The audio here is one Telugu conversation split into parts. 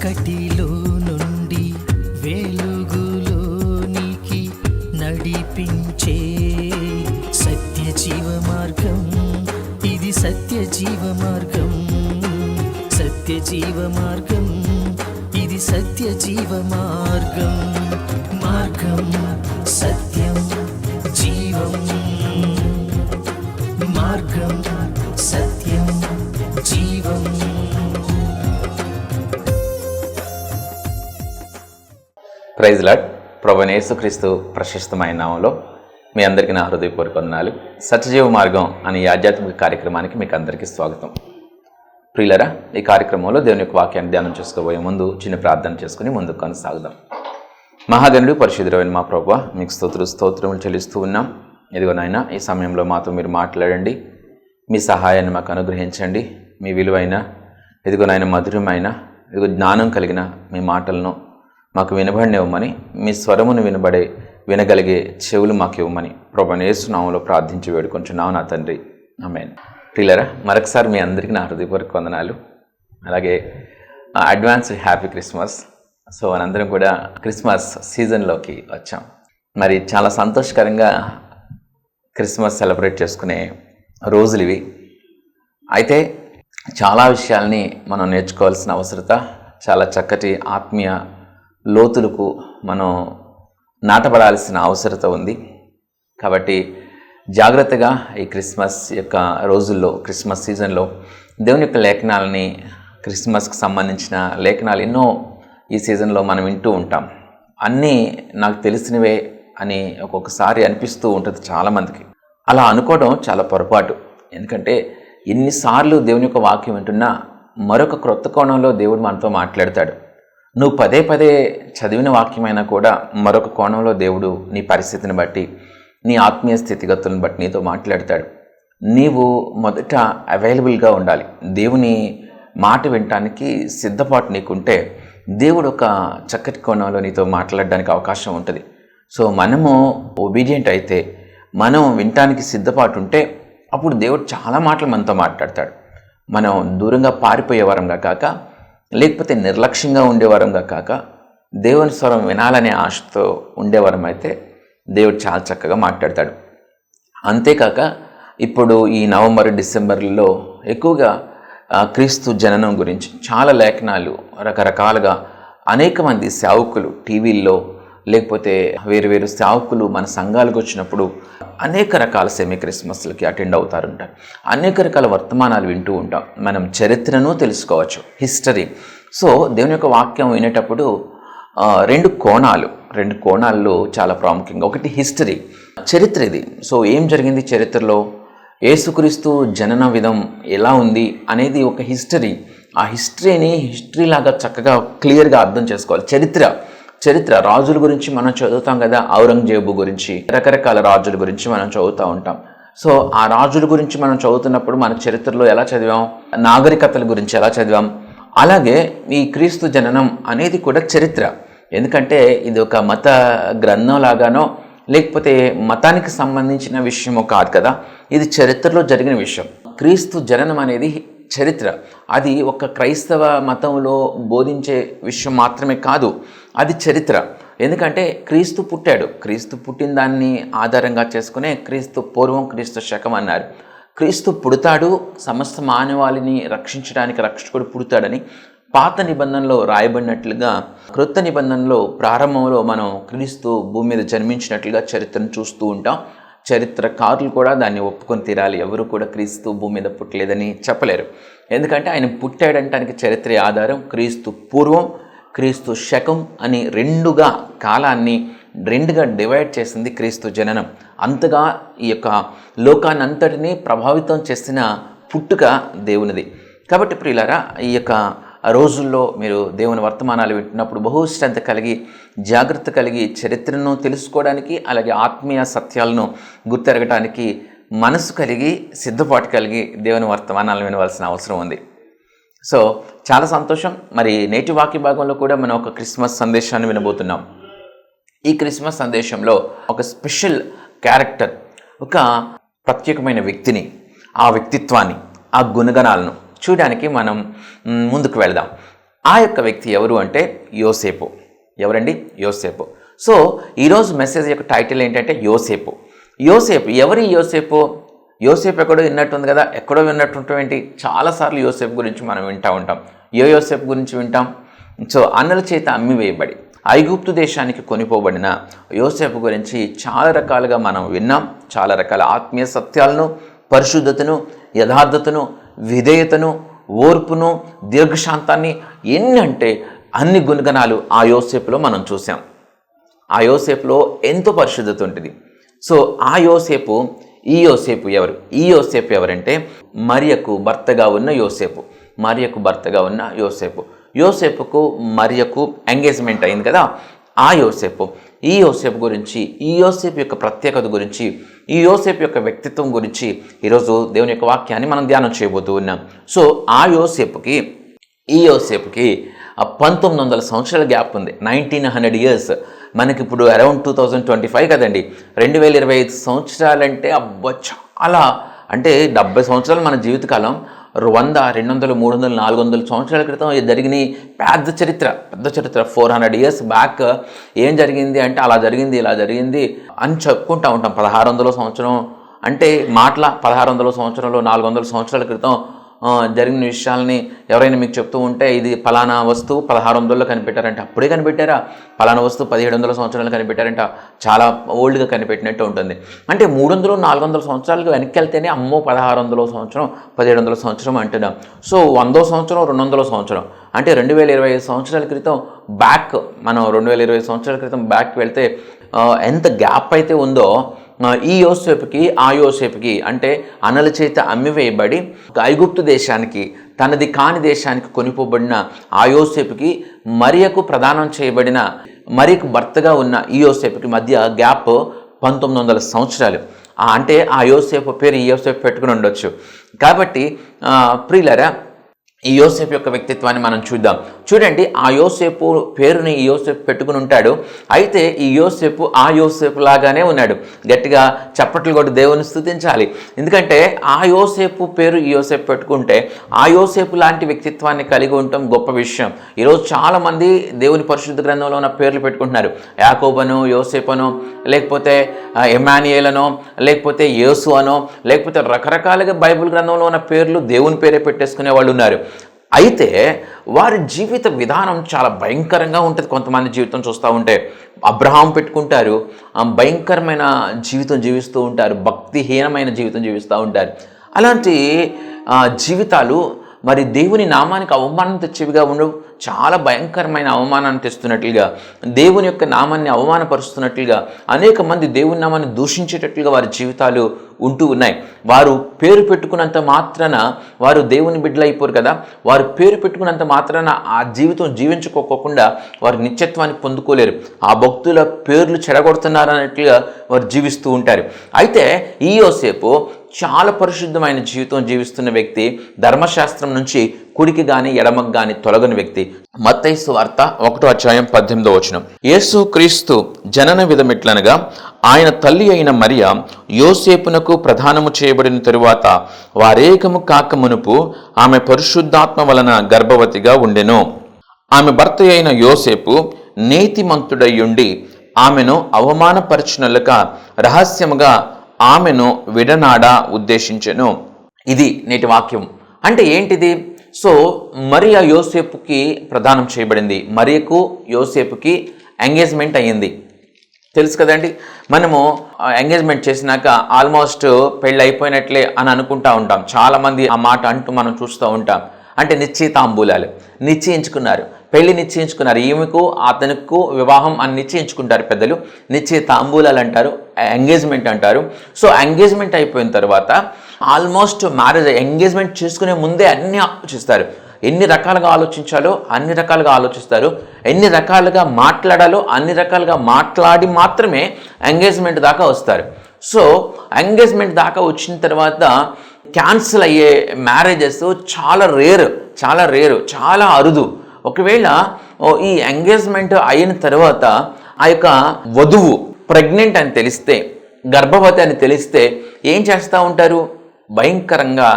చీకటిలో నుండి వెలుగులోనికి నడిపించే సత్య జీవ మార్గం, ఇది సత్య జీవ మార్గం, సత్య జీవ మార్గం, ఇది సత్య జీవ మార్గం. మార్గం సత్యం జీవం, మార్గం సత్యం జీవం. Praise lord. ప్రభువైన యేసుక్రీస్తు ప్రశస్తమైన నామంలో మీ అందరికీ నా హృదయపూర్వక వందనాలు. సత్యజీవ మార్గం అనే ఆధ్యాత్మిక కార్యక్రమానికి మీకు అందరికీ స్వాగతం. ప్రియులరా, ఈ కార్యక్రమంలో దేవుని యొక్క వాక్యాన్ని ధ్యానం చేసుకోబోయే ముందు చిన్న ప్రార్థన చేసుకుని ముందుకు కొనసాగుదాం. మహాగణుడు పరిశుద్ధుడైన మా ప్రభువా, మీకు స్తోత్రములు చెల్లిస్తూ ఉన్నాం. ఇదిగో నాయనా, ఈ సమయంలో మాతో మీరు మాట్లాడండి, మీ సహాయాన్ని మాకు అనుగ్రహించండి. మీ విలువైన ఇదిగో నాయన మధురమైన ఇదిగో జ్ఞానం కలిగిన మీ మాటలను మాకు వినబడినివ్వమని, మీ స్వరమును వినగలిగే చెవులు మాకు ఇవ్వమని ప్రభువైన యేసు నామములో ప్రార్థించి వేడుకుంటున్నాం నా తండ్రి, ఆమేన్. ప్రియులరా, మరొకసారి మీ అందరికీ నా హృదయపూర్వక వందనాలు. అలాగే అడ్వాన్స్ హ్యాపీ క్రిస్మస్. సో మనందరం కూడా క్రిస్మస్ సీజన్లోకి వచ్చాం. మరి చాలా సంతోషకరంగా క్రిస్మస్ సెలబ్రేట్ చేసుకునే రోజులు ఇవి. అయితే చాలా విషయాల్ని మనం నేర్చుకోవాల్సిన అవసరత, చాలా చక్కటి ఆత్మీయ లోతులకు మనం నాటపడాల్సిన అవసరత ఉంది. కాబట్టి జాగ్రత్తగా ఈ క్రిస్మస్ యొక్క రోజుల్లో, క్రిస్మస్ సీజన్లో దేవుని యొక్క లేఖనాలని, క్రిస్మస్కి సంబంధించిన లేఖనాలు ఎన్నో ఈ సీజన్లో మనం వింటూ ఉంటాం. అన్నీ నాకు తెలిసినవే అని ఒక్కొక్కసారి అనిపిస్తూ ఉంటుంది చాలామందికి. అలా అనుకోవడం చాలా పొరపాటు. ఎందుకంటే ఎన్నిసార్లు దేవుని యొక్క వాక్యం వింటున్నా మరొక క్రొత్త కోణంలో దేవుడు మనతో మాట్లాడతాడు. నువ్వు పదే పదే చదివిన వాక్యమైనా కూడా మరొక కోణంలో దేవుడు నీ పరిస్థితిని బట్టి, నీ ఆత్మీయ స్థితిగతులను బట్టి నీతో మాట్లాడతాడు. నీవు మొదట అవైలబుల్గా ఉండాలి. దేవుని మాట వినటానికి సిద్ధపాటు నీకుంటే దేవుడు ఒక చక్కటి కోణంలో నీతో మాట్లాడడానికి అవకాశం ఉంటుంది. సో మనము ఒబీడియంట్ అయితే, మనం వినటానికి సిద్ధపాటు ఉంటే అప్పుడు దేవుడు చాలా మాటలు మనతో మాట్లాడతాడు. మనం దూరంగా పారిపోయేవారంగా కాక, లేకపోతే నిర్లక్ష్యంగా ఉండేవారంగా కాక, దేవుని స్వరం వినాలనే ఆశతో ఉండేవారం అయితే దేవుడు చాలా చక్కగా మాట్లాడతాడు. అంతేకాక ఇప్పుడు ఈ నవంబర్, డిసెంబర్లలో ఎక్కువగా క్రీస్తు జననం గురించి చాలా లేఖనాలు రకరకాలుగా అనేక మంది సేవకులు టీవీల్లో, లేకపోతే వేరు సేవకులు మన సంఘాలకు వచ్చినప్పుడు అనేక రకాల సెమీ క్రిస్మస్లకి అటెండ్ అవుతారంటారు. అనేక రకాల వర్తమానాలు వింటూ ఉంటాం. మనం చరిత్రను తెలుసుకోవచ్చు, హిస్టరీ. సో దేవుని యొక్క వాక్యం వినేటప్పుడు రెండు కోణాల్లో చాలా ప్రాముఖ్యంగా, ఒకటి హిస్టరీ, చరిత్ర ఇది. సో ఏం జరిగింది చరిత్రలో, యేసుక్రీస్తు జనన విధం ఎలా ఉంది అనేది ఒక హిస్టరీ. ఆ హిస్టరీని హిస్టరీలాగా చక్కగా క్లియర్గా అర్థం చేసుకోవాలి. చరిత్ర రాజుల గురించి మనం చదువుతాం కదా, ఔరంగజేబు గురించి, రకరకాల రాజుల గురించి మనం చదువుతూ ఉంటాం. సో ఆ రాజుల గురించి మనం చదువుతున్నప్పుడు మన చరిత్రలో ఎలా చదివాం, నాగరికతల గురించి ఎలా చదివాం, అలాగే ఈ క్రీస్తు జననం అనేది కూడా చరిత్ర. ఎందుకంటే ఇది ఒక మత గ్రంథం లాగానో లేకపోతే మతానికి సంబంధించిన విషయమో కాదు కదా, ఇది చరిత్రలో జరిగిన విషయం. క్రీస్తు జననం అనేది చరిత్ర. అది ఒక క్రైస్తవ మతంలో బోధించే విషయం మాత్రమే కాదు, అది చరిత్ర. ఎందుకంటే క్రీస్తు పుట్టిన దాన్ని ఆధారంగా చేసుకునే క్రీస్తు పూర్వం, క్రీస్తు శకం అన్నారు. క్రీస్తు పుడతాడు, సమస్త మానవాళిని రక్షించడానికి రక్షకుడు పుడతాడని పాత నిబంధనలో రాయబడినట్లుగా, క్రొత్త నిబంధనలో ప్రారంభంలో మనం క్రీస్తు భూమి మీద జన్మించినట్లుగా చరిత్రను చూస్తూ ఉంటాం. చరిత్రకారులు కూడా దాన్ని ఒప్పుకొని తీరాలి. ఎవరు కూడా క్రీస్తు భూమి మీద పుట్టలేదని చెప్పలేరు. ఎందుకంటే ఆయన పుట్టాడంటానికి చరిత్ర ఆధారం. క్రీస్తు పూర్వం, క్రీస్తు శకం అని కాలాన్ని రెండుగా డివైడ్ చేసింది క్రీస్తు జననం. అంతగా ఈ యొక్క లోకాన్ని అంతటినీ ప్రభావితం చేసిన పుట్టుక దేవునిది. కాబట్టి ప్రియులారా, ఈ యొక్క రోజుల్లో మీరు దేవుని వర్తమానాలు వింటున్నప్పుడు బహుశ్రద్ధ కలిగి, జాగ్రత్త కలిగి, చరిత్రను తెలుసుకోవడానికి, అలాగే ఆత్మీయ సత్యాలను గుర్తెరగటానికి మనసు కలిగి, సిద్ధపాటు కలిగి దేవుని వర్తమానాలు వినవలసిన అవసరం ఉంది. సో చాలా సంతోషం. మరి నేటి వాక్య భాగంలో కూడా మనం ఒక క్రిస్మస్ సందేశాన్ని వినబోతున్నాం. ఈ క్రిస్మస్ సందేశంలో ఒక స్పెషల్ క్యారెక్టర్, ఒక ప్రత్యేకమైన వ్యక్తిని, ఆ వ్యక్తిత్వాన్ని, ఆ గుణగణాలను చూడడానికి మనం ముందుకు వెళదాం. ఆ యొక్క వ్యక్తి ఎవరు అంటే యోసేపు. ఎవరండి? యోసేపు. సో ఈరోజు మెసేజ్ యొక్క టైటిల్ ఏంటంటే యోసేపు. యోసేపు ఎవరి యోసేపు? యోసేపు ఎక్కడో విన్నట్టుంది కదా, ఎక్కడో విన్నట్టుంటాం ఏంటి? చాలాసార్లు యోసేపు గురించి మనం వింటూ ఉంటాం. యోసేపు గురించి వింటాం. సో అన్నల చేత అమ్మివేయబడి ఐగుప్తు దేశానికి కొనిపోబడిన యోసేపు గురించి చాలా రకాలుగా మనం విన్నాం. చాలా రకాల ఆత్మీయ సత్యాలను, పరిశుద్ధతను, యథార్థతను, విధేయతను, ఓర్పును, దీర్ఘశాంతాన్ని, ఎన్ని అంటే అన్ని గుణగణాలు ఆ యోసేపులో మనం చూసాం. ఆ యోసేపులో ఎంతో పరిశుద్ధత ఉంటుంది. సో ఆ యోసేపు, ఈ యోసేపు ఎవరు? ఈ యోసేపు ఎవరంటే మరియకు భర్తగా ఉన్న యోసేపు. మరియకు భర్తగా ఉన్న యోసేపు. యోసేపుకు మరియకు ఎంగేజ్మెంట్ అయింది కదా, ఆ యోసేపు. ఈ యోసేపు గురించి, ఈ యోసేపు యొక్క ప్రత్యేకత గురించి, ఈ యోసేపు యొక్క వ్యక్తిత్వం గురించి ఈరోజు దేవుని యొక్క వాక్యాన్ని మనం ధ్యానం చేయబోతూ ఉన్నాం. సో ఆ యోసేపుకి, ఈ యోసేపుకి 1900 సంవత్సరాల గ్యాప్ ఉంది. 1900 ఇయర్స్. మనకి ఇప్పుడు అరౌండ్ 2025 కదండి. 2025 సంవత్సరాలంటే అబ్బా చాలా, అంటే 70 సంవత్సరాలు మన జీవితకాలం. 100, 200, 300, 400 సంవత్సరాల క్రితం జరిగిన పెద్ద చరిత్ర 400 ఇయర్స్ బ్యాక్ ఏం జరిగింది అంటే అలా జరిగింది, ఇలా జరిగింది అని చెప్పుకుంటూ ఉంటాం. 1600 సంవత్సరం అంటే మాటల 1600 సంవత్సరంలో 400 సంవత్సరాల క్రితం జరిగిన విషయాల్ని ఎవరైనా మీకు చెప్తూ ఉంటే ఇది ఫలానా వస్తువు 1600లో కనిపెట్టారంటే అప్పుడే కనిపెట్టారా, ఫలానా వస్తువు 1700 సంవత్సరాలు కనిపెట్టారంట, చాలా ఓల్డ్గా కనిపెట్టినట్టు ఉంటుంది. అంటే 300, 400 సంవత్సరాలకు వెనక్కి వెళ్తేనే అమ్మో 1600 సంవత్సరం, 1700 సంవత్సరం అంటున్నాం. సో 100 సంవత్సరం, 200 సంవత్సరం అంటే 2025 సంవత్సరాల క్రితం బ్యాక్, మనం 2020 సంవత్సరాల క్రితం బ్యాక్ వెళ్తే ఎంత గ్యాప్ అయితే ఉందో ఈ యోసేపుకి, ఆ యోసేపుకి అంటే అన్నల చేత అమ్మివేయబడి ఐగుప్తు దేశానికి, తనది కాని దేశానికి కొనిపోబడిన ఆ యోసేపుకి, మరియకు ప్రదానం చేయబడిన, మరియకు భర్తగా ఉన్న ఈ యోసేపుకి మధ్య గ్యాప్ 1900 సంవత్సరాలు. అంటే ఆ యోసేపు పేరు ఈ యోసేపు పెట్టుకుని ఉండొచ్చు. కాబట్టి ప్రియులారా, ఈ యోసేపు యొక్క వ్యక్తిత్వాన్ని మనం చూద్దాం. చూడండి, ఆ యోసేపు పేరుని ఈ యోసేపు పెట్టుకుని ఉంటాడు. అయితే ఈ యోసేపు ఆ యోసేపు లాగానే ఉన్నాడు. గట్టిగా చప్పట్లు కొట్టి దేవుని స్తుతించాలి. ఎందుకంటే ఆ యోసేపు పేరు ఈ యోసేపు పెట్టుకుంటే ఆ యోసేపు లాంటి వ్యక్తిత్వాన్ని కలిగి ఉండటం గొప్ప విషయం. ఈరోజు చాలామంది దేవుని పరిశుద్ధ గ్రంథంలో ఉన్న పేర్లు పెట్టుకుంటున్నారు. యాకోబను, యోసేపనో, లేకపోతే ఎమానియేలనో, లేకపోతే యేసు అనో, లేకపోతే రకరకాలుగా బైబిల్ గ్రంథంలో ఉన్న పేర్లు దేవుని పేరే పెట్టేసుకునే వాళ్ళు ఉన్నారు. అయితే వారి జీవిత విధానం చాలా భయంకరంగా ఉంటుంది. కొంతమంది జీవితం చూస్తూ ఉంటే అబ్రహాం పెట్టుకుంటారు, భయంకరమైన జీవితం జీవిస్తూ ఉంటారు, భక్తిహీనమైన జీవితం జీవిస్తూ ఉంటారు. అలాంటి జీవితాలు మరి దేవుని నామానికి అవమానం తెచ్చేవిగా ఉండవు. చాలా భయంకరమైన అవమానాన్ని తెస్తున్నట్లుగా, దేవుని యొక్క నామాన్ని అవమానపరుస్తున్నట్లుగా, అనేక మంది దేవుని నామాన్ని దూషించేటట్లుగా వారి జీవితాలు ఉంటూ ఉన్నాయి. వారు పేరు పెట్టుకున్నంత మాత్రాన వారు దేవుని బిడ్డలు అయిపోరు కదా. వారు పేరు పెట్టుకున్నంత మాత్రాన ఆ జీవితం జీవించుకోకుండా వారు నిత్యత్వాన్ని పొందుకోలేరు. ఆ భక్తుల పేర్లు చెడగొడుతున్నారు అన్నట్లుగా వారు జీవిస్తూ ఉంటారు. అయితే ఈ యోసేపు చాలా పరిశుద్ధమైన జీవితం జీవిస్తున్న వ్యక్తి, ధర్మశాస్త్రం నుంచి కుడికి గాని ఎడమకు గాని తొలగని వ్యక్తి. మత్తయి సువార్త 1:18 యేసు క్రీస్తు జనన విధమిట్లనగా ఆయన తల్లి అయిన మరియ యోసేపునకు ప్రదానము చేయబడిన తరువాత వారేకము కాక మునుపు ఆమె పరిశుద్ధాత్మ వలన గర్భవతిగా ఉండెను. ఆమె భర్త అయిన యోసేపు నీతిమంతుడయ్యుండి ఆమెను అవమానపరచునలుక రహస్యముగా ఆమెను విడనాడ ఉద్దేశించెను. ఇది నేటి వాక్యం. అంటే ఏంటిది? సో మరియ యోసేపుకి ప్రదానం చేయబడింది. మరియకు యోసేపుకి ఎంగేజ్మెంట్ అయ్యింది. తెలుసు కదండి, మనము ఎంగేజ్మెంట్ చేసినాక ఆల్మోస్ట్ పెళ్ళి అయిపోయినట్లే అని అనుకుంటా ఉంటాం. చాలామంది ఆ మాట అంటూ మనం చూస్తూ ఉంటాం. అంటే నిశ్చయితాంబూలాలు నిశ్చయించుకున్నారు, పెళ్లి నిశ్చయించుకున్నారు, ఈమెకు అతనికి వివాహం అని నిశ్చయించుకుంటారు పెద్దలు. నిశ్చయితాంబూలాలు అంటారు, ఎంగేజ్మెంట్ అంటారు. సో ఎంగేజ్మెంట్ అయిపోయిన తర్వాత ఆల్మోస్ట్ మ్యారేజ్, ఎంగేజ్మెంట్ చేసుకునే ముందే అన్నీ ఆలోచిస్తారు. ఎన్ని రకాలుగా ఆలోచించాలో అన్ని రకాలుగా ఆలోచిస్తారు, ఎన్ని రకాలుగా మాట్లాడాలో అన్ని రకాలుగా మాట్లాడి మాత్రమే ఎంగేజ్మెంట్ దాకా వస్తారు. సో ఎంగేజ్మెంట్ దాకా వచ్చిన తర్వాత క్యాన్సిల్ అయ్యే మ్యారేజెస్ చాలా రేరు, చాలా అరుదు. ఒకవేళ ఈ ఎంగేజ్మెంట్ అయిన తర్వాత ఆ యొక్క వధువు ప్రెగ్నెంట్ అని తెలిస్తే, గర్భవతి అని తెలిస్తే ఏం చేస్తూ ఉంటారు? భయంకరంగా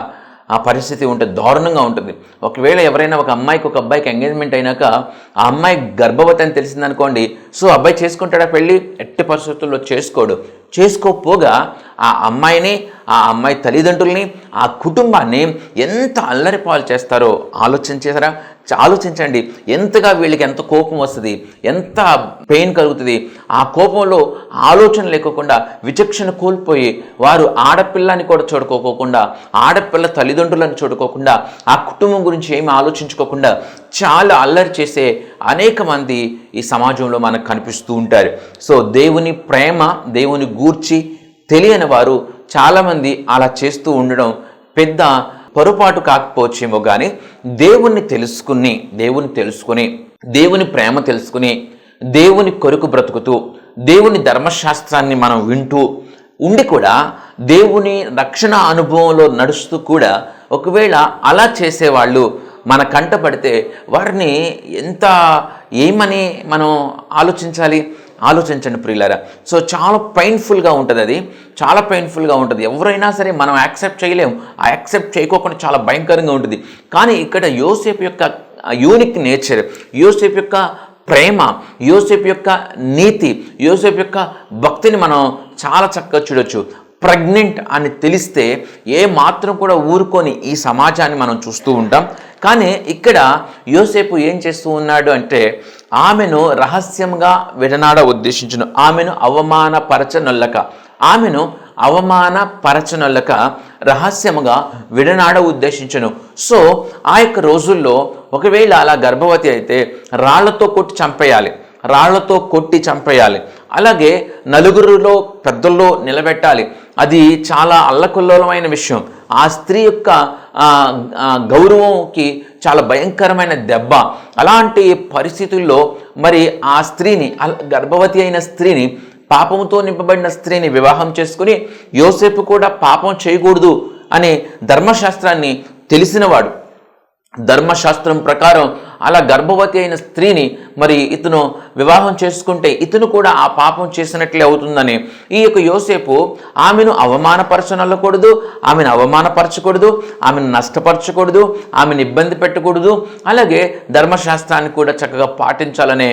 ఆ పరిస్థితి ఉంటుంది, దారుణంగా ఉంటుంది. ఒకవేళ ఎవరైనా ఒక అమ్మాయికి ఒక అబ్బాయికి ఎంగేజ్మెంట్ అయినాక ఆ అమ్మాయి గర్భవతి అని తెలిసిందనుకోండి, సో అబ్బాయి చేసుకుంటాడా పెళ్ళి? ఎట్టి పరిస్థితుల్లో చేసుకోడు. చేసుకోకపోగా ఆ అమ్మాయిని, ఆ అమ్మాయి తల్లిదండ్రుల్ని, ఆ కుటుంబాన్ని ఎంత అల్లరిపాలు చేస్తారో ఆలోచించండి. ఎంతగా వీళ్ళకి ఎంత కోపం వస్తుంది, ఎంత పెయిన్ కలుగుతుంది. ఆ కోపంలో ఆలోచన లేకోకుండా విచక్షణ కోల్పోయి వారు ఆడపిల్లని కూడా చూడుకోకుండా, ఆడపిల్ల తల్లిదండ్రులను చూడుకోకుండా, ఆ కుటుంబం గురించి ఏమి ఆలోచించుకోకుండా చాలా అల్లరి చేసే అనేక మంది ఈ సమాజంలో మనకు కనిపిస్తూ ఉంటారు. సో దేవుని ప్రేమ, దేవుని గూర్చి తెలియని వారు చాలామంది అలా చేస్తూ ఉండడం పెద్ద పొరపాటు కాకపోవచ్చేమో, కానీ దేవుని తెలుసుకుని దేవుని ప్రేమ తెలుసుకుని దేవుని కొరకు బ్రతుకుతూ దేవుని ధర్మశాస్త్రాన్ని మనం వింటూ ఉండి కూడా దేవుని రక్షణ అనుభవంలో నడుస్తూ కూడా ఒకవేళ అలా చేసేవాళ్ళు మన కంట పడితే వారిని ఏమని మనం ఆలోచించండి ప్రియులారా. సో చాలా పెయిన్ఫుల్గా ఉంటుంది, అది చాలా పెయిన్ఫుల్గా ఉంటుంది. ఎవరైనా సరే మనం యాక్సెప్ట్ చేయలేము, ఆ యాక్సెప్ట్ చేయకోకుండా చాలా భయంకరంగా ఉంటుంది. కానీ ఇక్కడ యోసేపు యొక్క యూనిక్ నేచర్, యోసేపు యొక్క ప్రేమ, యోసేపు యొక్క నీతి, యోసేపు యొక్క భక్తిని మనం చాలా చక్కగా చూడొచ్చు. ప్రెగ్నెంట్ అని తెలిస్తే ఏ మాత్రం కూడా ఊరుకొని ఈ సమాజాన్ని మనం చూస్తూ ఉంటాం. కానీ ఇక్కడ యోసేపు ఏం చేస్తూ ఉన్నాడు అంటే ఆమెను రహస్యంగా విడనాడ ఉద్దేశించును, ఆమెను అవమానపరచనొల్లక రహస్యముగా విడనాడ ఉద్దేశించను. సో ఆ యొక్క రోజుల్లో ఒకవేళ అలా గర్భవతి అయితే రాళ్లతో కొట్టి చంపేయాలి. అలాగే నలుగురిలో పెద్దల్లో నిలబెట్టాలి. అది చాలా అల్లకల్లోలమైన విషయం. ఆ స్త్రీ యొక్క గౌరవంకి చాలా భయంకరమైన దెబ్బ. అలాంటి పరిస్థితుల్లో మరి ఆ స్త్రీని, గర్భవతి అయిన స్త్రీని, పాపంతో నింపబడిన స్త్రీని వివాహం చేసుకుని యోసేపు కూడా పాపం చేయకూడదు అనే ధర్మశాస్త్రాన్ని తెలిసినవాడు. ధర్మశాస్త్రం ప్రకారం అలా గర్భవతి అయిన స్త్రీని మరి ఇతను వివాహం చేసుకుంటే ఇతను కూడా ఆ పాపం చేసినట్లే అవుతుందని ఈ యొక్క యోసేపు ఆమెను అవమానపరచనొల్లకూడదు, ఆమెను నష్టపరచకూడదు, ఆమెను ఇబ్బంది పెట్టకూడదు, అలాగే ధర్మశాస్త్రాన్ని కూడా చక్కగా పాటించాలనే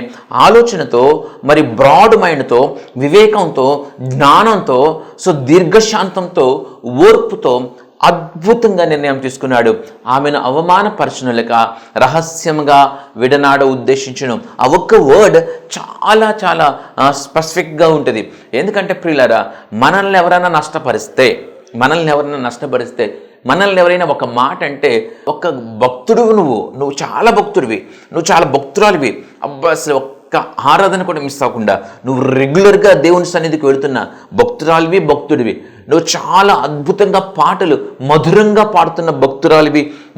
ఆలోచనతో, మరి బ్రాడ్ మైండ్తో, వివేకంతో, జ్ఞానంతో, సో దీర్ఘశాంతంతో, ఓర్పుతో అద్భుతంగా నిర్ణయం తీసుకున్నాడు. ఆమెను అవమానపరచనులక రహస్యంగా విడనాడ ఉద్దేశించును. ఆ ఒక్క వర్డ్ చాలా చాలా స్పెసిఫిక్గా ఉంటుంది. ఎందుకంటే ప్రియులారా, మనల్ని ఎవరైనా నష్టపరిస్తే, మనల్ని ఎవరైనా ఒక మాట అంటే, ఒక భక్తుడివి నువ్వు చాలా భక్తుడివి, నువ్వు చాలా భక్తురాలివి, అబ్బా అసలు ఒక్క ఆరాధన కూడా మిస్ అవ్వకుండా నువ్వు రెగ్యులర్గా దేవుని సన్నిధికి వెళుతున్న భక్తుడివి, నువ్వు చాలా అద్భుతంగా పాటలు మధురంగా పాడుతున్న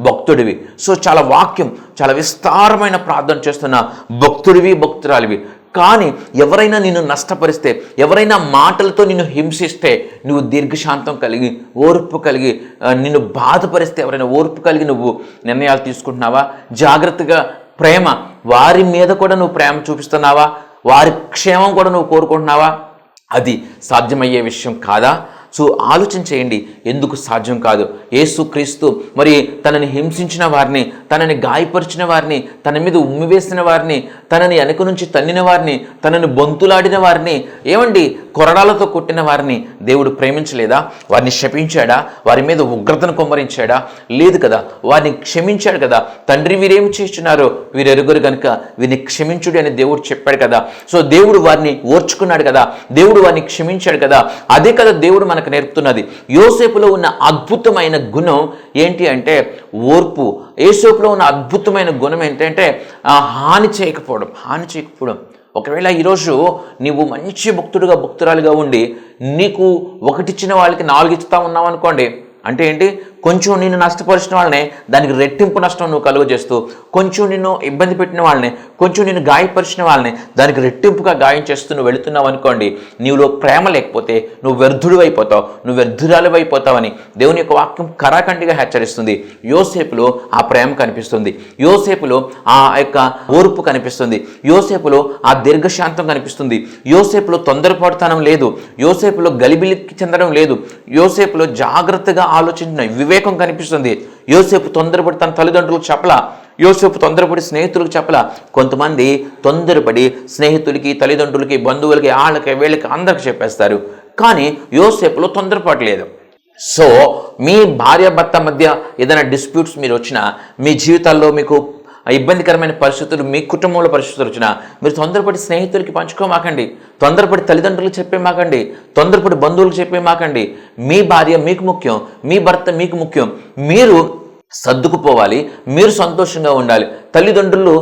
భక్తుడివి, సో చాలా వాక్యం, చాలా విస్తారమైన ప్రార్థన చేస్తున్న భక్తురాలివి. కానీ ఎవరైనా నిన్ను నష్టపరిస్తే, ఎవరైనా మాటలతో నిన్ను హింసిస్తే, నువ్వు దీర్ఘశాంతం కలిగి, ఓర్పు కలిగి, నిన్ను బాధపరిస్తే ఎవరైనా ఓర్పు కలిగి నువ్వు నిర్ణయాలు తీసుకుంటున్నావా? జాగ్రత్తగా ప్రేమ, వారి మీద కూడా నువ్వు ప్రేమ చూపిస్తున్నావా? వారి క్షేమం కూడా నువ్వు కోరుకుంటున్నావా? అది సాధ్యమయ్యే విషయం కాదా? సో ఆలోచన చేయండి, ఎందుకు సాధ్యం కాదు? యేసుక్రీస్తు మరి తనని హింసించిన వారిని, తనని గాయపరిచిన వారిని, తన మీద ఉమ్మివేసిన వారిని, తనని వెనక నుంచి తన్నిన వారిని, తనని బొంతులాడిన వారిని, కొరడాలతో కొట్టిన వారిని దేవుడు ప్రేమించలేదా? వారిని శపించాడా? వారి మీద ఉగ్రతను కొమ్మరించాడా? లేదు కదా, వారిని క్షమించాడు కదా. తండ్రి వీరేమి చేస్తున్నారు, వీరెరుగురు కనుక వీరిని క్షమించుడు అని దేవుడు చెప్పాడు కదా. సో దేవుడు వారిని ఓర్చుకున్నాడు కదా, దేవుడు వారిని క్షమించాడు కదా. అదే కదా దేవుడు మనకు నేర్పుతున్నది. యోసేపులో ఉన్న అద్భుతమైన గుణం ఏంటి అంటే ఓర్పు. యోసేపులో ఉన్న అద్భుతమైన గుణం ఏంటంటే హాని చేయకపోవడం. ఒకవేళ ఈరోజు నీవు మంచి భక్తురాలుగా ఉండి నీకు ఒకటిచ్చిన వాళ్ళకి 4 ఇస్తా ఉన్నావు అనుకోండి, అంటే ఏంటి? కొంచెం నిన్ను నష్టపరిచిన వాళ్ళనే దానికి రెట్టింపు నష్టం నువ్వు కలుగజేస్తూ, కొంచెం నిన్ను ఇబ్బంది పెట్టిన వాళ్ళని, కొంచెం నిన్ను గాయపరిచిన వాళ్ళని దానికి రెట్టింపుగా గాయం చేస్తూ నువ్వు వెళుతున్నావు అనుకోండి, నీలో ప్రేమ లేకపోతే నువ్వు వ్యర్థుడు అయిపోతావు, నువ్వు వ్యర్థురాలు అయిపోతావని దేవుని యొక్క వాక్యం కరాఖండిగా హెచ్చరిస్తుంది. యోసేపులో ఆ ప్రేమ కనిపిస్తుంది, యోసేపులో ఆ యొక్క ఓర్పు కనిపిస్తుంది, యోసేపులో ఆ దీర్ఘశాంతం కనిపిస్తుంది, యోసేపులో తొందరపడతనం లేదు, యోసేపులో గలిబిలికి చెందడం లేదు, యోసేపులో జాగ్రత్తగా ఆలోచించిన వివేకం కనిపిస్తుంది, యోసేపు తొందరపడి తన తల్లిదండ్రులకు చెప్పలా, యోసేపు తొందరపడి స్నేహితులకు చెప్పలా. కొంతమంది తొందరపడి స్నేహితులకి, తల్లిదండ్రులకి, బంధువులకి, వాళ్ళకి, వీళ్ళకి అందరికి చెప్పేస్తారు. కానీ యోసేపులో తొందరపాటు లేదు. సో మీ భార్యాభర్త మధ్య ఏదైనా డిస్ప్యూట్స్ మీరు వచ్చినా, మీ జీవితాల్లో మీకు ఇబ్బందికరమైన పరిస్థితులు, మీ కుటుంబంలో పరిస్థితులు వచ్చినా, మీరు తొందరపడి స్నేహితులకి పంచుకోమాకండి, తొందరపడి తల్లిదండ్రులకు చెప్పేమాకండి, తొందరపడి బంధువులకు చెప్పేమాకండి. మీ భార్య మీకు ముఖ్యం, మీ భర్త మీకు ముఖ్యం. మీరు సర్దుకుపోవాలి, మీరు సంతోషంగా ఉండాలి. తల్లిదండ్రులు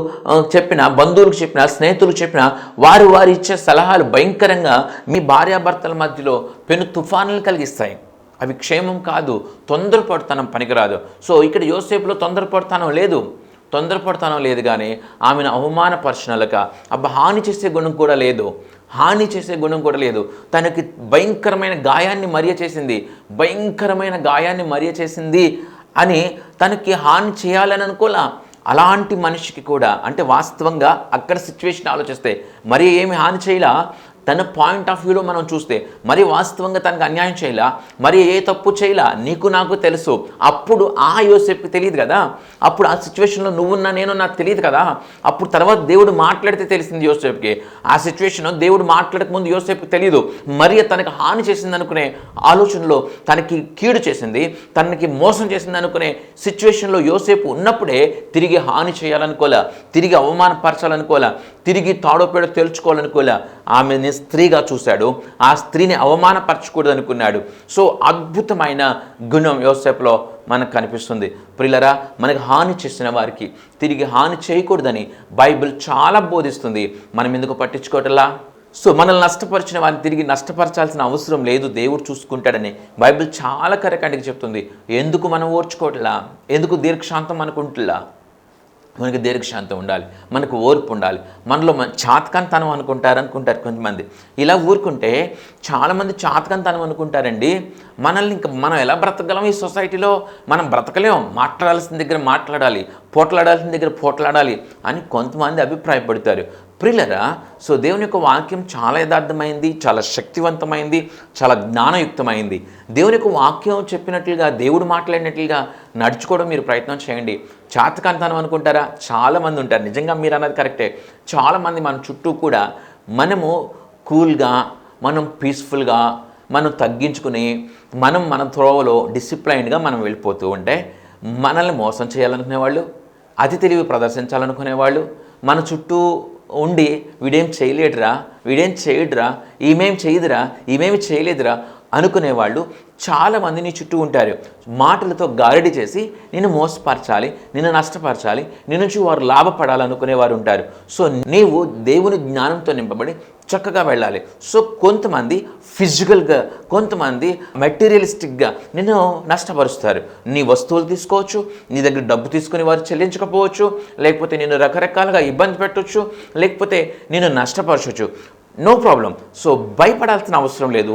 చెప్పినా, బంధువులకు చెప్పినా, స్నేహితులకు చెప్పినా వారు ఇచ్చే సలహాలు భయంకరంగా మీ భార్యాభర్తల మధ్యలో పెను తుఫానులు కలిగిస్తాయి. అవి క్షేమం కాదు, తొందరపడతనం పనికిరాదు. సో ఇక్కడ యోసేపులో తొందరపడతనం లేదు కానీ ఆమెను అవమానపరచనలక హాని చేసే గుణం కూడా లేదు. తనకి భయంకరమైన గాయాన్ని మర్య చేసింది అని తనకి హాని చేయాలని అనుకోలా. అలాంటి మనిషికి కూడా, అంటే వాస్తవంగా అక్కడ సిచ్యువేషన్ ఆలోచిస్తే మరి ఏమి హాని చేయలా, తన పాయింట్ ఆఫ్ వ్యూలో మనం చూస్తే మరి వాస్తవంగా తనకు అన్యాయం చేయలా, మరి ఏ తప్పు చేయలా, నీకు నాకు తెలుసు. అప్పుడు ఆ యోసేపుకి తెలియదు కదా, అప్పుడు ఆ సిచ్యువేషన్లో నువ్వున్నా నేను నాకు తెలియదు కదా. అప్పుడు తర్వాత దేవుడు మాట్లాడితే తెలిసింది యోసేపుకి. ఆ సిచ్యువేషన్ దేవుడు మాట్లాడక ముందు యోసేపుకి తెలియదు. మరి తనకు హాని చేసింది అనుకునే ఆలోచనలో, తనకి కీడు చేసింది, తనకి మోసం చేసింది అనుకునే సిచ్యువేషన్లో యోసేపు ఉన్నప్పుడే తిరిగి హాని చేయాలనుకోలే, తిరిగి అవమానపరచాలనుకోలే, తిరిగి తాడోపేడో తెలుసుకోవాలనుకోలే. ఆమెని స్త్రీగా చూశాడు, ఆ స్త్రీని అవమానపరచకూడదు అనుకున్నాడు. సో అద్భుతమైన గుణం యోసేపులో మనకు కనిపిస్తుంది. ప్రియులరా, మనకు హాని చేసిన వారికి తిరిగి హాని చేయకూడదని బైబిల్ చాలా బోధిస్తుంది. మనం ఎందుకు పట్టించుకోవటంలా? సో మనల్ని నష్టపరిచిన వారిని తిరిగి నష్టపరచాల్సిన అవసరం లేదు, దేవుడు చూసుకుంటాడని బైబిల్ చాలా కరెక్ట్గా చెప్తుంది. ఎందుకు మనం ఓర్చుకోవట్లా? ఎందుకు దీర్ఘశాంతం అనుకుంటులా? మనకి దీర్ఘశాంతం ఉండాలి, మనకు ఓర్పు ఉండాలి. మనలో చాతకంతనం అనుకుంటారు కొంతమంది. ఇలా ఊరుకుంటే చాలామంది చాతకంతనం అనుకుంటారండి. మనల్ని ఇంకా మనం ఎలా బ్రతకగలం ఈ సొసైటీలో? మనం బ్రతకలేం. మాట్లాడాల్సిన దగ్గర మాట్లాడాలి, పోట్లాడాల్సిన దగ్గర పోట్లాడాలి అని కొంతమంది అభిప్రాయపడతారు. ప్రియులరా, సో దేవుని యొక్క వాక్యం చాలా యథార్థమైంది, చాలా శక్తివంతమైంది, చాలా జ్ఞానయుక్తమైంది. దేవుని యొక్క వాక్యం చెప్పినట్లుగా, దేవుడు మాట్లాడినట్లుగా నడుచుకోవడం మీరు ప్రయత్నం చేయండి. చాతకంతనం అనుకుంటారా? చాలామంది ఉంటారు. నిజంగా మీరు అన్నది కరెక్టే. చాలామంది మన చుట్టూ కూడా మనము కూల్గా, మనం పీస్ఫుల్గా, మనం తగ్గించుకుని, మన త్రోవలో డిసిప్లైన్గా మనం వెళ్ళిపోతూ ఉంటే మనల్ని మోసం చేయాలనుకునేవాళ్ళు, అతి తెలివి ప్రదర్శించాలనుకునేవాళ్ళు, మన చుట్టూ ఉండి వీడేం చేయలేడురా, వీడేం చేయడురా, ఈమెం చేయదురా, ఈమెమి చేయలేదురా అనుకునేవాళ్ళు చాలామంది నీ చుట్టూ ఉంటారు. మాటలతో గారడి చేసి నిన్ను మోసపరచాలి, నిన్ను నష్టపరచాలి, నీ నుంచి వారు లాభపడాలనుకునేవారు ఉంటారు. సో నీవు దేవుని జ్ఞానంతో నింపబడి చక్కగా వెళ్ళాలి. సో కొంతమంది ఫిజికల్గా, కొంతమంది మెటీరియలిస్టిక్గా నిన్ను నష్టపరుస్తారు. నీ వస్తువులు తీసుకోవచ్చు, నీ దగ్గర డబ్బు తీసుకుని వారు చెల్లించకపోవచ్చు, లేకపోతే నిన్ను రకరకాలుగా ఇబ్బంది పెట్టవచ్చు, లేకపోతే నిన్ను నష్టపరచవచ్చు. No problem. సో భయపడాల్సిన అవసరం లేదు.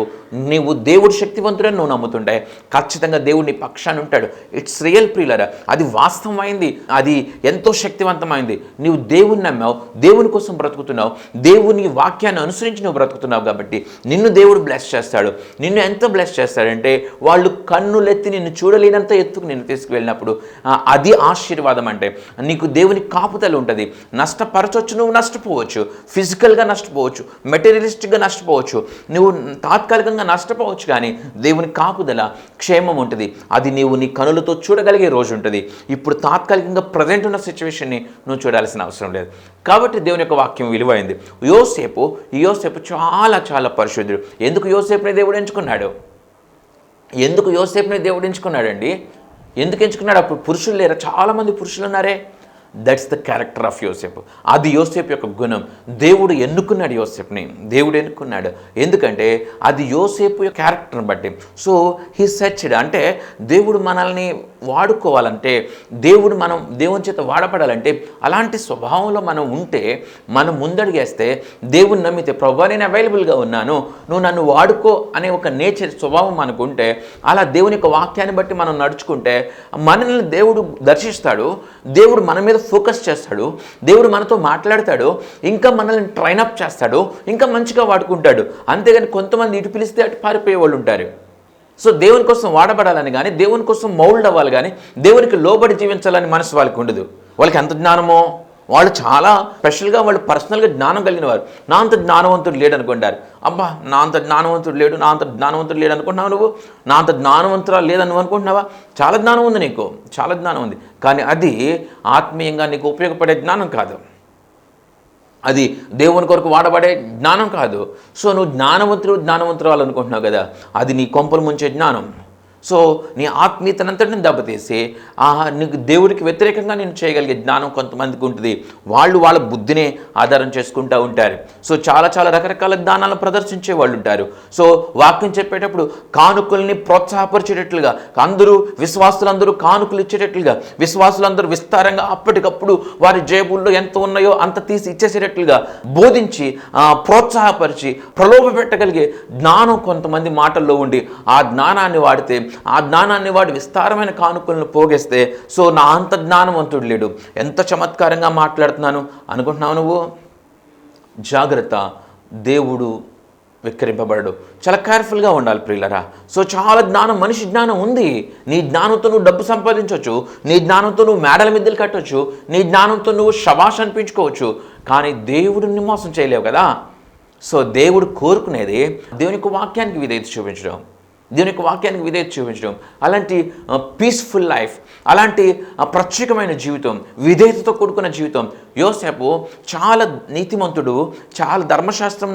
నీవు దేవుడు శక్తివంతుడని నువ్వు నమ్ముతుంటే ఖచ్చితంగా దేవుడు నీ పక్షాన్ని ఉంటాడు. ఇట్స్ రియల్ ప్రియులరా, అది వాస్తవమైంది, అది ఎంతో శక్తివంతమైంది. నీవు దేవుని నమ్మావు, దేవుని కోసం బ్రతుకుతున్నావు, దేవుని వాక్యాన్ని అనుసరించి నువ్వు బ్రతుకుతున్నావు కాబట్టి నిన్ను దేవుడు బ్లెస్ చేస్తాడు. నిన్ను ఎంత బ్లెస్ చేస్తాడంటే వాళ్ళు కన్నులెత్తి నిన్ను చూడలేనంత ఎత్తుకు నిన్ను తీసుకువెళ్ళినప్పుడు అది ఆశీర్వాదం. అంటే నీకు దేవుని కాపుదల ఉంటుంది. నష్టపరచవచ్చు, నువ్వు నష్టపోవచ్చు, ఫిజికల్గా నష్టపోవచ్చు, మెటీరియలిస్టిక్గా నష్టపోవచ్చు, నువ్వు తాత్కాలికంగా నష్టపోవచ్చు, కానీ దేవుని కాపుదల, క్షేమం ఉంటుంది. అది నీవు నీ కనులతో చూడగలిగే రోజు ఉంటుంది. ఇప్పుడు తాత్కాలికంగా ప్రజెంట్ ఉన్న సిచ్యువేషన్ని నువ్వు చూడాల్సిన అవసరం లేదు. కాబట్టి దేవుని యొక్క వాక్యం విలువైంది. యోసేపు చాలా చాలా పరిశుద్ధుడు. ఎందుకు యోసేపుని దేవుడు ఎంచుకున్నాడండి? ఎందుకు ఎంచుకున్నాడు? అప్పుడు పురుషులు లేరా? చాలామంది పురుషులు ఉన్నారే. దట్స్ ద క్యారెక్టర్ ఆఫ్ యోసేపు. అది యోసేపు యొక్క గుణం. దేవుడు ఎన్నుకున్నాడు యోసేపుని, ఎందుకంటే అది యోసేపు యొక్క క్యారెక్టర్ని బట్టి. సో హీ సెర్చ్డ్, అంటే దేవుడు మనల్ని వాడుకోవాలంటే, దేవుని చేత వాడపడాలంటే అలాంటి స్వభావంలో మనం ఉంటే, మనం ముందడిగేస్తే, దేవుని నమ్మితే, ప్రభువా నేను అవైలబుల్గా ఉన్నాను, నువ్వు నన్ను వాడుకో అనే ఒక నేచర్ స్వభావం మనకు ఉంటే, అలా దేవుని యొక్క వాక్యాన్ని బట్టి మనం నడుచుకుంటే మనల్ని దేవుడు దర్శిస్తాడు, దేవుడు మన మీద ఫోకస్ చేస్తాడు, దేవుడు మనతో మాట్లాడతాడు, ఇంకా మనల్ని ట్రైనప్ చేస్తాడు, ఇంకా మంచిగా వాడుకుంటాడు. అంతేగాని కొంతమంది ఇటు పిలిస్తే అటు పారిపోయే వాళ్ళు ఉంటారు. సో దేవుని కోసం వాడబడాలని కానీ, దేవుని కోసం మౌల్డ్ అవ్వాలి కానీ, దేవునికి లోబడి జీవించాలని మనసు వాళ్ళకి ఉండదు. వాళ్ళకి ఎంత జ్ఞానమో, వాళ్ళు చాలా స్పెషల్గా, వాళ్ళు పర్సనల్గా జ్ఞానం కలిగిన వారు. నా అంత జ్ఞానవంతుడు లేడు అనుకుంటారు. అబ్బా, నా అంత జ్ఞానవంతుడు లేడు, నా అంత జ్ఞానవంతుడు లేడు అనుకుంటున్నావు నువ్వు? నా అంత జ్ఞానవంతురాలు లేదని నువ్వు అనుకుంటున్నావా? చాలా జ్ఞానం ఉంది నీకు, చాలా జ్ఞానం ఉంది. కానీ అది ఆత్మీయంగా నీకు ఉపయోగపడే జ్ఞానం కాదు. అది దేవుని కొరకు వాడబడే జ్ఞానం కాదు. సో నువ్వు జ్ఞానవంతురాలు అనుకుంటున్నావు కదా, అది నీ కొంపలు ముంచే జ్ఞానం. సో నీ ఆత్మీయతనంతటిని దెబ్బతీసి నీకు దేవుడికి వ్యతిరేకంగా నేను చేయగలిగే జ్ఞానం కొంతమందికి ఉంటుంది. వాళ్ళు వాళ్ళ బుద్ధినే ఆధారం చేసుకుంటూ ఉంటారు. సో చాలా రకరకాల జ్ఞానాలను ప్రదర్శించే వాళ్ళు ఉంటారు. సో వాక్యం చెప్పేటప్పుడు కానుకల్ని ప్రోత్సాహపరిచేటట్లుగా, విశ్వాసులందరూ కానుకలు ఇచ్చేటట్లుగా, విశ్వాసులందరూ విస్తారంగా అప్పటికప్పుడు వారి జేబుల్లో ఎంత ఉన్నాయో అంత తీసి ఇచ్చేసేటట్లుగా బోధించి, ప్రోత్సాహపరిచి, ప్రలోభ పెట్టగలిగే జ్ఞానం కొంతమంది మాటల్లో ఉండి, ఆ జ్ఞానాన్ని వాడితే, ఆ జ్ఞానాన్ని వాడి విస్తారమైన కానుకలను పోగేస్తే, సో నా అంత జ్ఞానవంతుడు లేడు, ఎంత చమత్కారంగా మాట్లాడుతున్నాను అనుకుంటున్నావు నువ్వు? జాగ్రత్త, దేవుడు విక్రింపబడడు. చాలా కేర్ఫుల్గా ఉండాలి ప్రియులరా. సో చాలా జ్ఞానం, మనిషి జ్ఞానం ఉంది. నీ జ్ఞానంతో నువ్వు డబ్బు సంపాదించవచ్చు, నీ జ్ఞానంతో నువ్వు మేడల మిద్దెలు కట్టవచ్చు, నీ జ్ఞానంతో నువ్వు శభాష్ అనిపించుకోవచ్చు. కానీ దేవుడిని మోసం చేయలేవు కదా. సో దేవుడు కోరుకునేది దేవుని యొక్క వాక్యానికి విధేయత చూపించడం, అలాంటి పీస్ఫుల్ లైఫ్, అలాంటి ప్రత్యేకమైన జీవితం, విధేయతతో కూడుకున్న జీవితం. యోసేపు చాలా నీతిమంతుడు, చాలా ధర్మశాస్త్రం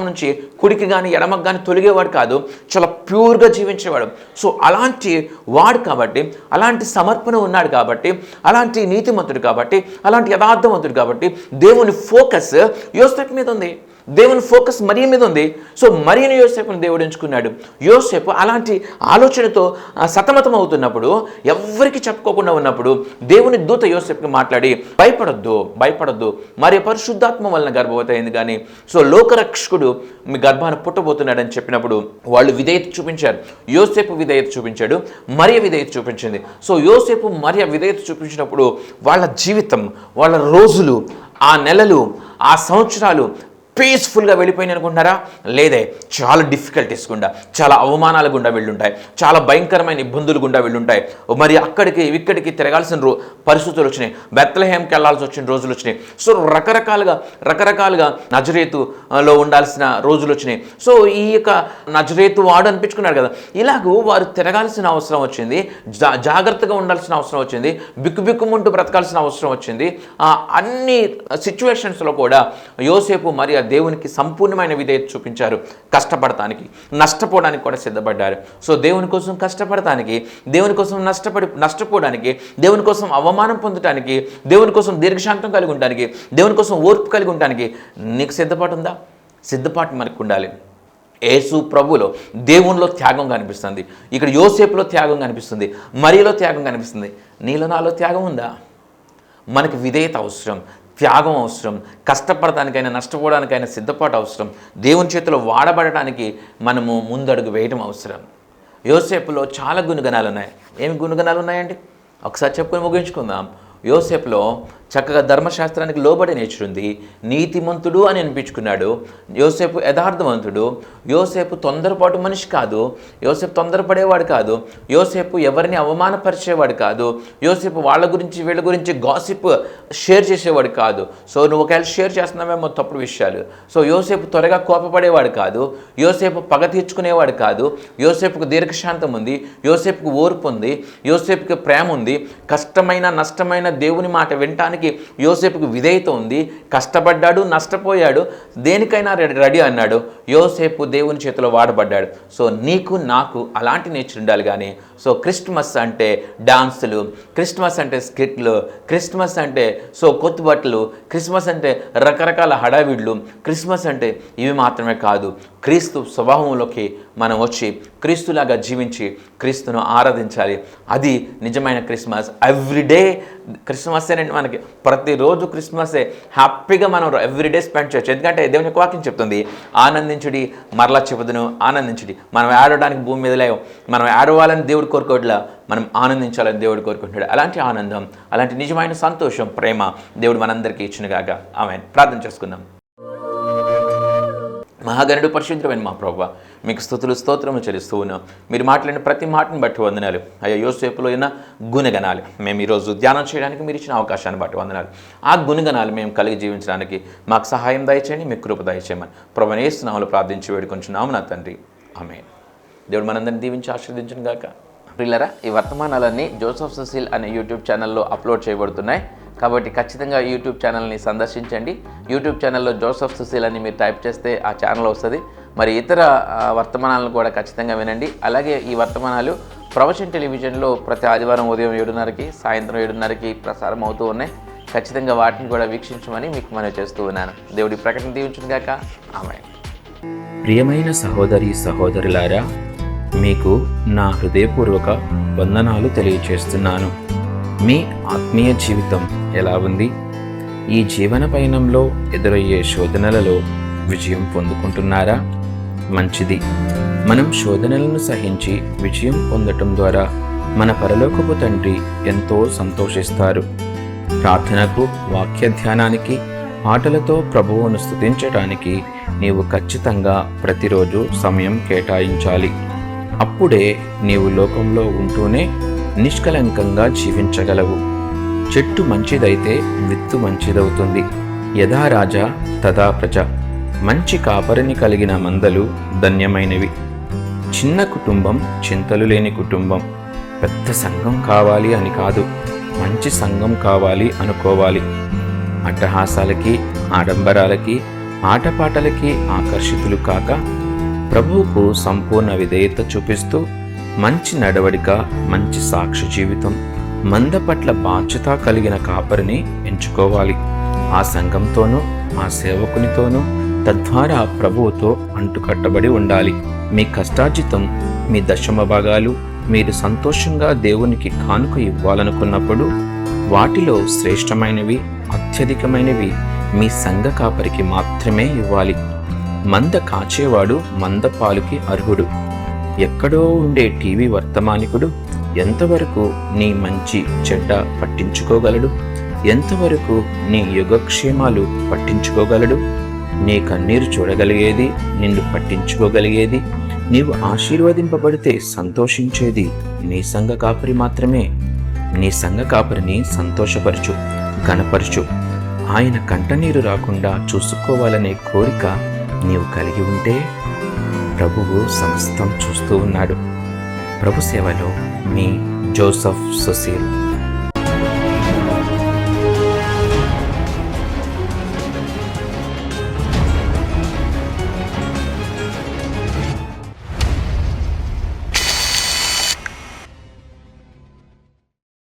నుంచి కుడికి కానీ ఎడమకు కానీ తొలిగేవాడు కాదు, చాలా ప్యూర్గా జీవించేవాడు. సో అలాంటి వాడు కాబట్టి, అలాంటి సమర్పణ ఉన్నాడు కాబట్టి, అలాంటి నీతిమంతుడు కాబట్టి, అలాంటి యథార్థవంతుడు కాబట్టి దేవుని ఫోకస్ యోసేపు మీద ఉంది, దేవుని ఫోకస్ మరియ మీద ఉంది. సో మరియను యోసేపుని దేవుడు ఎంచుకున్నాడు. యోసేపు అలాంటి ఆలోచనతో సతమతం అవుతున్నప్పుడు, ఎవ్వరికి చెప్పుకోకుండా ఉన్నప్పుడు, దేవుని దూత యోసేపుకి మాట్లాడి, భయపడొద్దు, మరి పరిశుద్ధాత్మ వలన గర్భవతి అయింది కానీ, సో లోకరక్షకుడు మీ గర్భాన్ని పుట్టబోతున్నాడని చెప్పినప్పుడు వాళ్ళు విధేయత చూపించారు. యోసేపు విధేయత చూపించాడు, మరియ విధేయత చూపించింది. సో యోసేపు మరియ విధేయత చూపించినప్పుడు వాళ్ళ జీవితం, వాళ్ళ రోజులు, ఆ నెలలు, ఆ సంవత్సరాలు పీస్ఫుల్గా వెళ్ళిపోయింది అనుకుంటున్నారా? లేదే, చాలా డిఫికల్టీస్ గుండా, చాలా అవమానాల గుండా వెళ్ళుంటాయి, చాలా భయంకరమైన ఇబ్బందులు గుండా వెళ్ళుంటాయి. మరి అక్కడికి ఇక్కడికి తిరగాల్సిన పరిస్థితులు వచ్చినాయి, బెత్లెహేంకి వెళ్ళాల్సి వచ్చిన రోజులు వచ్చినాయి. సో రకరకాలుగా నజరేతులో ఉండాల్సిన రోజులు వచ్చినాయి. సో ఈ యొక్క నజరేతు వాడు అనిపించుకున్నాడు కదా, ఇలాగూ వారు తిరగాల్సిన అవసరం వచ్చింది, జాగ్రత్తగా ఉండాల్సిన అవసరం వచ్చింది, బిక్కుమంటూ బ్రతకాల్సిన అవసరం వచ్చింది. అన్ని సిచ్యువేషన్స్లో కూడా యోసేపు మరి దేవునికి సంపూర్ణమైన విధేయత చూపించారు. కష్టపడటానికి, నష్టపోవడానికి కూడా సిద్ధపడ్డారు. సో దేవుని కోసం కష్టపడటానికి, దేవుని కోసం నష్టపోవడానికి, దేవుని కోసం అవమానం పొందటానికి, దేవుని కోసం దీర్ఘశాంతం కలిగి ఉండడానికి, దేవుని కోసం ఓర్పు కలిగి ఉండడానికి నీకు సిద్ధపాటు ఉందా? సిద్ధపాటు మనకు ఉండాలి. యేసు ప్రభులో దేవునిలో త్యాగం కనిపిస్తుంది, ఇక్కడ యోసేపులో త్యాగం కనిపిస్తుంది, మరియలో త్యాగం కనిపిస్తుంది. నీలో నాలో త్యాగం ఉందా? మనకి విధేయత అవసరం, త్యాగం అవసరం, కష్టపడటానికైనా నష్టపోవడానికైనా సిద్ధపాటు అవసరం, దేవుని చేతిలో వాడబడటానికి మనము ముందడుగు వేయడం అవసరం. యోసేపులో చాలా గుణగణాలు ఉన్నాయి. ఏమి గుణగణాలు ఉన్నాయండి? ఒకసారి చెప్పుకొని ముగించుకుందాం. యోసేపులో చక్కగా ధర్మశాస్త్రానికి లోబడి నేర్చుంది, నీతిమంతుడు అని అనిపించుకున్నాడు. యోసేపు యథార్థవంతుడు, యోసేపు తొందరపాటు మనిషి కాదు, యోసేపు తొందరపడేవాడు కాదు, యోసేపు ఎవరిని అవమానపరిచేవాడు కాదు, యోసేపు వాళ్ళ గురించి వీళ్ళ గురించి గాసిప్ షేర్ చేసేవాడు కాదు. సో నువ్వు ఒకవేళ షేర్ చేస్తున్నావేమో తప్పుడు విషయాలు. సో యోసేపు త్వరగా కోపపడేవాడు కాదు, యోసేపు పగ తీర్చుకునేవాడు కాదు, యోసేపుకు దీర్ఘశాంతం ఉంది, యోసేపుకు ఓర్పు ఉంది, యోసేపుకి ప్రేమ ఉంది, కష్టమైన నష్టమైన దేవుని మాట వినటానికి యోసేపుకు విధేయత ఉంది, కష్టపడ్డాడు, నష్టపోయాడు, దేనికైనా రెడీ అన్నాడు. యోసేపు దేవుని చేతిలో వాడబడ్డాడు. సో నీకు నాకు అలాంటి నేచర్ ఉండాలి. కానీ సో క్రిస్మస్ అంటే డాన్సులు, క్రిస్మస్ అంటే స్కిట్లు, క్రిస్మస్ అంటే సో కొత్త బట్టలు, క్రిస్మస్ అంటే రకరకాల హడావిడ్లు, క్రిస్మస్ అంటే ఇవి మాత్రమే కాదు. క్రీస్తు స్వభావంలోకి మనం వచ్చి క్రీస్తులాగా జీవించి క్రీస్తును ఆరాధించాలి. అది నిజమైన క్రిస్మస్. ఎవ్రీడే క్రిస్మస్సేనండి. మనకి ప్రతిరోజు క్రిస్మస్సే. హ్యాపీగా మనం ఎవ్రీడే స్పెండ్ చేయొచ్చు. ఎందుకంటే దేవుని యొక్క వాక్యం చెప్తుంది, ఆనందించుడి, మరలా చెబుదును ఆనందించుడి. మనం ఏడవడానికి భూమి మీద లేవు, మనం ఏడవాలని దేవుడు కోరుకోవట్లా, మనం ఆనందించాలని దేవుడు కోరుకుంటున్నాడు. అలాంటి ఆనందం, అలాంటి నిజమైన సంతోషం, ప్రేమ దేవుడు మనందరికీ ఇచ్చినగాక. ఆమేన్. ప్రార్థన చేసుకుందాం. మహాగణుడు పరిశుద్ధమైన మా ప్రభువా, మీకు స్తుతులు స్తోత్రము చెల్లిస్తూ ఉన్నాం. మీరు మాట్లాడిన ప్రతి మాటను బట్టి వందనాలు. అయ్యా యోసేపులో ఉన్న గుణగణాలు మేము ఈరోజు ధ్యానం చేయడానికి మీరు ఇచ్చిన అవకాశాన్ని బట్టి వందనాలు. ఆ గుణగణాలు మేము కలిగి జీవించడానికి మాకు సహాయం దయచేయండి, మీ కృప దయచేయమని ప్రభువైన యేసు నామములో ప్రార్థించి వేడుకొంచున్నాము నా తండ్రి, ఆమేన్. దేవుడు మనందరిని దీవించి ఆశీర్వదించును గాక. ప్రియులారా, ఈ వర్తమానాలన్నీ జోసెఫ్ సుశీల్ అనే యూట్యూబ్ ఛానల్లో అప్లోడ్ చేయబడుతున్నాయి. కాబట్టి ఖచ్చితంగా యూట్యూబ్ ఛానల్ని సందర్శించండి. యూట్యూబ్ ఛానల్లో జోసెఫ్ సుశీల్ అని మీరు టైప్ చేస్తే ఆ ఛానల్ వస్తుంది. మరి ఇతర వర్తమానాలను కూడా ఖచ్చితంగా వినండి. అలాగే ఈ వర్తమానాలు ప్రొఫెషన్ టెలివిజన్లో ప్రతి ఆదివారం ఉదయం 7:30కి, సాయంత్రం 7:30కి ప్రసారం అవుతూ ఉన్నాయి. ఖచ్చితంగా వాటిని కూడా వీక్షించమని మీకు మనవి చేస్తూ ఉన్నాను. దేవుడి ప్రకటన దీవించును గాక. ఆమేన్. ప్రియమైన సహోదరి సహోదరులారా, మీకు నా హృదయపూర్వక వందనాలు తెలియచేస్తున్నాను. మీ ఆత్మీయ జీవితం ఎలా ఉంది? ఈ జీవన పయనంలో ఎదురయ్యే శోధనలలో విజయం పొందుకుంటున్నారా? మంచిది. మనం శోధనలను సహించి విజయం పొందటం ద్వారా మన పరలోకపు తండ్రి ఎంతో సంతోషిస్తారు. ప్రార్థనకు, వాక్య ధ్యానానికి, పాటలతో ప్రభువును స్తుతించడానికి నీవు ఖచ్చితంగా ప్రతిరోజు సమయం కేటాయించాలి. అప్పుడే నీవు లోకంలో ఉంటూనే నిష్కలంకంగా జీవించగలవు. చెట్టు మంచిదైతే విత్తు మంచిదవుతుంది. యథా రాజా తదా ప్రజ. మంచి కాపరిని కలిగిన మందలు ధన్యమైనవి. చిన్న కుటుంబం చింతలు లేని కుటుంబం. పెద్ద సంఘం కావాలి అని కాదు, మంచి సంఘం కావాలి అనుకోవాలి. అట్టహాసాలకి, ఆడంబరాలకి, ఆటపాటలకి ఆకర్షితులు కాక ప్రభువుకు సంపూర్ణ విధేయత చూపిస్తూ మంచి నడవడిక, మంచి సాక్షి జీవితం, మంద పట్ల బాధ్యత కలిగిన కాపరిని ఎంచుకోవాలి. ఆ సంఘంతోనూ, ఆ సేవకునితోనూ, తద్వారా ప్రభువుతో అంటుకట్టబడి ఉండాలి. మీ కష్టార్జితం, మీ దశమ భాగాలు మీరు సంతోషంగా దేవునికి కానుక ఇవ్వాలనుకున్నప్పుడు వాటిలో శ్రేష్టమైనవి, అత్యధికమైనవి మీ సంఘ కాపరికి మాత్రమే ఇవ్వాలి. మంద కాచేవాడు మంద పాలుకి అర్హుడు. ఎక్కడో ఉండే టీవీ వర్తమానికుడు ఎంతవరకు నీ మంచి చెడ్డ పట్టించుకోగలడు? ఎంతవరకు నీ యోగక్షేమాలు పట్టించుకోగలడు? నీ కన్నీరు చూడగలిగేది, నిన్ను పట్టించుకోగలిగేది, నీవు ఆశీర్వదింపబడితే సంతోషించేది నీ సంఘ కాపరి మాత్రమే. నీ సంఘ కాపరిని సంతోషపరచు, ఘనపరచు. ఆయన కంటనీరు రాకుండా చూసుకోవాలనే కోరిక నీవు కలిగి ఉంటే ప్రభువు సమస్తం చూస్తూ ఉన్నాడు. ప్రభు సేవలో మీ జోసెఫ్ సుశీల్.